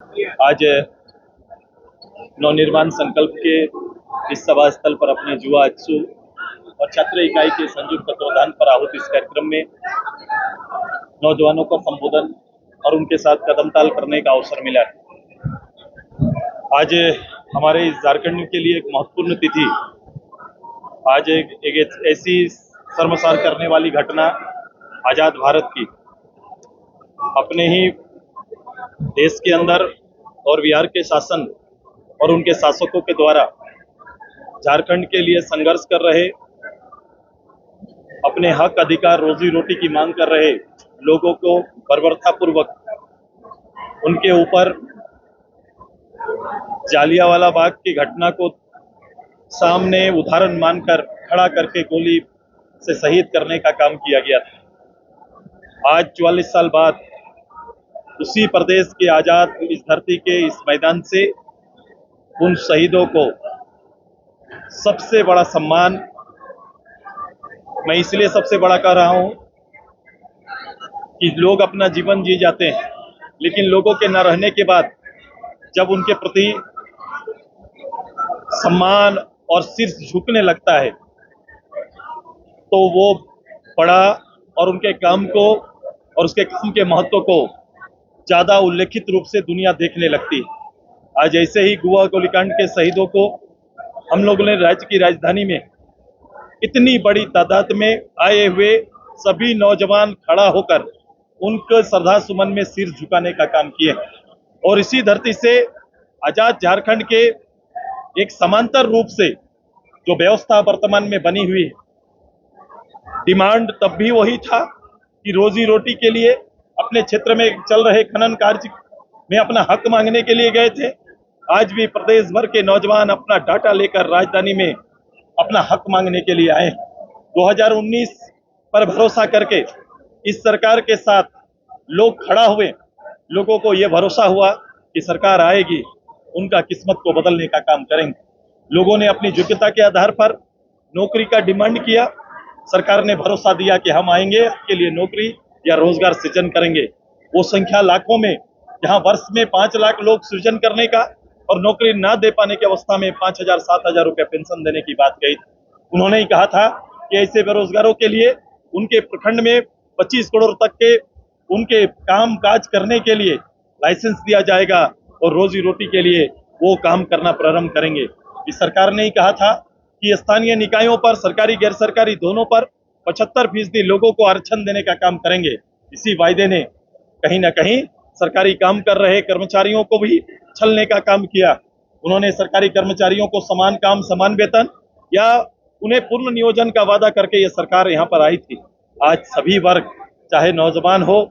आज नवनिर्माण संकल्प के इस सभा स्थल पर अपने युवा अज्सू और छात्र इकाई के संयुक्त तत्वाधान पर आहूत इस कार्यक्रम में नौजवानों का संबोधन और उनके साथ कदम ताल करने का अवसर मिला है। आज हमारे इस झारखंड के लिए एक महत्वपूर्ण तिथि, आज एक ऐसी शर्मसार करने वाली घटना आजाद भारत की अपने ही देश के अंदर और बिहार के शासन और उनके शासकों के द्वारा झारखंड के लिए संघर्ष कर रहे, अपने हक अधिकार रोजी रोटी की मांग कर रहे लोगों को बर्बरतापूर्वक उनके ऊपर जालियांवाला बाग की घटना को सामने उदाहरण मानकर खड़ा करके गोली से शहीद करने का काम किया गया था। आज 44 साल बाद उसी प्रदेश के आजाद इस धरती के इस मैदान से उन शहीदों को सबसे बड़ा सम्मान, मैं इसलिए सबसे बड़ा कह रहा हूं कि लोग अपना जीवन जी जाते हैं, लेकिन लोगों के न रहने के बाद जब उनके प्रति सम्मान और सिर झुकने लगता है तो वो बड़ा और उनके काम को और उसके काम के महत्व को ज्यादा उल्लेखित रूप से दुनिया देखने लगती है। आज ऐसे ही गोवा गोलीकांड के शहीदों को हम लोगों ने राज्य की राजधानी में इतनी बड़ी तादाद में आए हुए सभी नौजवान खड़ा होकर उनके श्रद्धा सुमन में सिर झुकाने का काम किए और इसी धरती से आजाद झारखंड के एक समांतर रूप से जो व्यवस्था वर्तमान में बनी हुई है, डिमांड तब भी वही था कि रोजी रोटी के लिए अपने क्षेत्र में चल रहे खनन कार्य में अपना हक मांगने के लिए गए थे। आज भी प्रदेश भर के नौजवान अपना डाटा लेकर राजधानी में अपना हक मांगने के लिए आए। 2019 पर भरोसा करके इस सरकार के साथ लोग खड़ा हुए, लोगों को यह भरोसा हुआ कि सरकार आएगी, उनका किस्मत को बदलने का काम करेंगे। लोगों ने अपनी योग्यता के आधार पर नौकरी का डिमांड किया, सरकार ने भरोसा दिया कि हम आएंगे, आपके लिए नौकरी या रोजगार सृजन करेंगे। वो संख्या लाखों में, जहां वर्ष में 5 लाख लोग सृजन करने का और नौकरी ना दे पाने की अवस्था में 5,000 7,000 रुपए पेंशन देने की बात कही। उन्होंने ही कहा था कि ऐसे बेरोजगारों के लिए उनके प्रखंड में 25 करोड़ तक के उनके काम काज करने के लिए लाइसेंस दिया जाएगा और रोजी रोटी के लिए वो काम करना प्रारंभ करेंगे। इस सरकार ने ही कहा था कि स्थानीय निकायों पर, सरकारी गैर सरकारी दोनों पर 75% लोगों को आरक्षण देने का काम करेंगे। इसी वायदे ने कहीं ना कहीं सरकारी काम कर रहे कर्मचारियों को भी छलने का काम किया। उन्होंने सरकारी कर्मचारियों को समान काम समान वेतन या उन्हें पूर्ण नियोजन का वादा करके ये सरकार यहाँ पर आई थी। आज सभी वर्ग, चाहे नौजवान हो,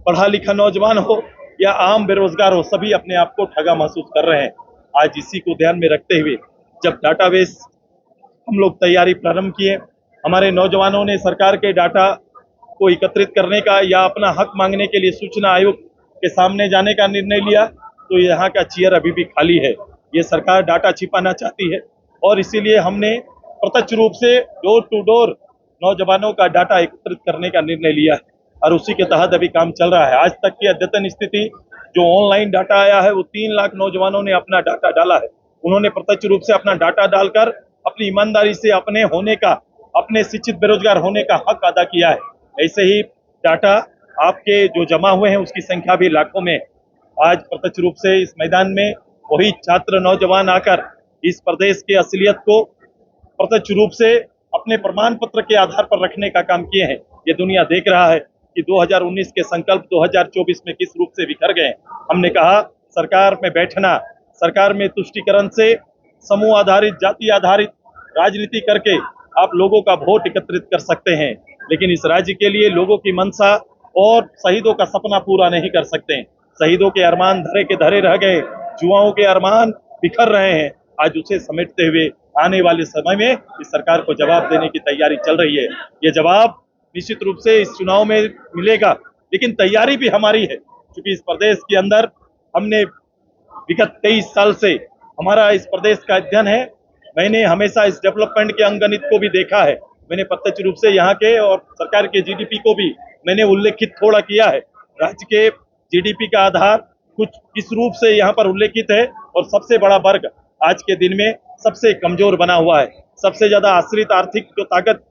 पढ़ा लिखा नौजवान हो या आम बेरोजगार हो, सभी अपने आप को ठगा महसूस कर रहे हैं। आज इसी को ध्यान में रखते हुए जब डाटाबेस हम लोग तैयारी प्रारंभ किए, हमारे नौजवानों ने सरकार के डाटा को एकत्रित करने का या अपना हक मांगने के लिए सूचना आयोग के सामने जाने का निर्णय लिया, तो यहाँ का चेयर अभी भी खाली है। ये सरकार डाटा छिपाना चाहती है और इसीलिए हमने प्रत्यक्ष रूप से डोर टू डोर नौजवानों का डाटा एकत्रित करने का निर्णय लिया है और उसी के तहत अभी काम चल रहा है। आज तक की अद्यतन स्थिति जो ऑनलाइन डाटा आया है वो 3 लाख नौजवानों ने अपना डाटा डाला है। उन्होंने प्रत्यक्ष रूप से अपना डाटा डालकर अपनी ईमानदारी से अपने होने का, अपने शिक्षित बेरोजगार होने का हक अदा किया है। ऐसे ही डाटा आपके जो जमा हुए हैं उसकी संख्या भी लाखों में। आज प्रत्यक्ष रूप से इस मैदान में वही छात्र नौजवान आकर इस प्रदेश के असलियत को प्रत्यक्ष रूप से अपने प्रमाण पत्र के आधार पर रखने का काम किए हैं। ये दुनिया देख रहा है कि 2019 के संकल्प 2024 में किस रूप से बिखर गए। हमने कहा सरकार में बैठना, सरकार में तुष्टीकरण से समूह आधारित, जाति आधारित राजनीति करके आप लोगों का वोट एकत्रित कर सकते हैं, लेकिन इस राज्य के लिए लोगों की मंशा और शहीदों का सपना पूरा नहीं कर सकते। शहीदों के अरमान धरे के धरे रह गए, युवाओं के अरमान बिखर रहे हैं। आज उसे समेटते हुए आने वाले समय में इस सरकार को जवाब देने की तैयारी चल रही है। ये जवाब निश्चित रूप से इस चुनाव में मिलेगा, लेकिन तैयारी भी हमारी है, क्योंकि इस प्रदेश के अंदर हमने विगत 23 साल से हमारा इस प्रदेश का अध्ययन है। मैंने हमेशा इस डेवलपमेंट के अंगणित को भी देखा है। मैंने प्रत्यक्ष रूप से यहाँ के और सरकार के जीडीपी को भी मैंने उल्लेखित थोड़ा किया है। राज्य के जीडीपी का आधार कुछ इस रूप से यहाँ पर उल्लेखित है। और सबसे बड़ा वर्ग आज के दिन में सबसे कमजोर बना हुआ है। सबसे ज्यादा आश्रित आर्थिक जो ताकत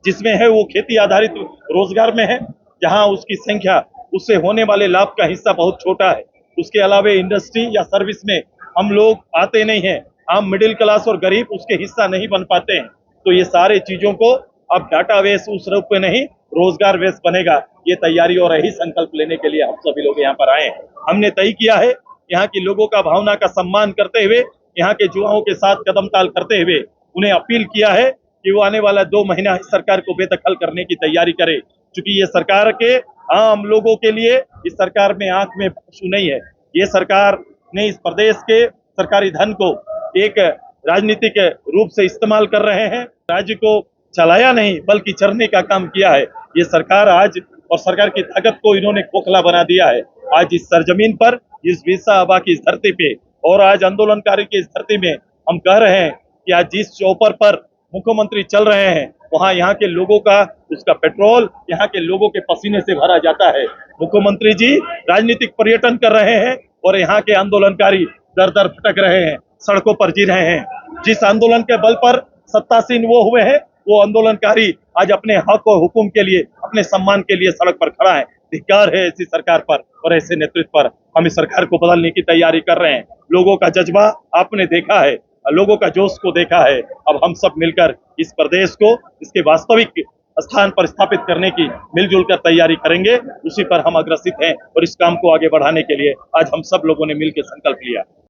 जिसमें है वो खेती आधारित रोजगार में है, जहां उसकी संख्या उससे होने वाले लाभ का हिस्सा बहुत छोटा है। उसके अलावा इंडस्ट्री या सर्विस में हम लोग आते नहीं हैं। हम मिडिल क्लास और गरीब उसके हिस्सा नहीं बन पाते हैं। तो ये सारे चीजों को अब डाटा बेस उस रूप में नहीं, रोजगार बेस बनेगा। ये तैयारी और यही संकल्प लेने के लिए हम सभी लोग यहाँ पर आए हैं। हमने तय किया है यहाँ के लोगों का भावना का सम्मान करते हुए, यहाँ के युवाओं के साथ कदम ताल करते हुए उन्हें अपील किया है कि वो आने वाला 2 महीना इस सरकार को बेदखल करने की तैयारी करे। क्योंकि ये सरकार के आम लोगों के लिए, इस सरकार में आंख में आंसू नहीं है। ये सरकार ने इस प्रदेश के सरकारी धन को एक राजनीतिक रूप से इस्तेमाल कर रहे हैं। राज्य को चलाया नहीं बल्कि चरने का काम किया है ये सरकार आज, और सरकार की ताकत को इन्होंने खोखला बना दिया है। आज इस सरजमीन पर, इस बिरसा आबा की इस धरती पे और आज आंदोलनकारी की इस धरती में हम कह रहे हैं कि आज जिस चौपर पर मुख्यमंत्री चल रहे हैं वहां यहाँ के लोगों का उसका पेट्रोल यहाँ के लोगों के पसीने से भरा जाता है। मुख्यमंत्री जी राजनीतिक पर्यटन कर रहे हैं और यहाँ के आंदोलनकारी दर दर भटक रहे हैं, सड़कों पर जी रहे हैं। जिस आंदोलन के बल पर सत्तासीन वो हुए हैं, वो आंदोलनकारी आज अपने हक और हुकुम के लिए, अपने सम्मान के लिए सड़क पर खड़ा है। धिक्कार है ऐसी सरकार पर और ऐसे नेतृत्व पर। हम इस सरकार को बदलने की तैयारी कर रहे हैं। लोगों का जज्बा आपने देखा है, लोगों का जोश को देखा है। अब हम सब मिलकर इस प्रदेश को इसके वास्तविक स्थान पर स्थापित करने की मिलजुल कर तैयारी करेंगे। उसी पर हम अग्रसित हैं और इस काम को आगे बढ़ाने के लिए आज हम सब लोगों ने मिलकर संकल्प लिया।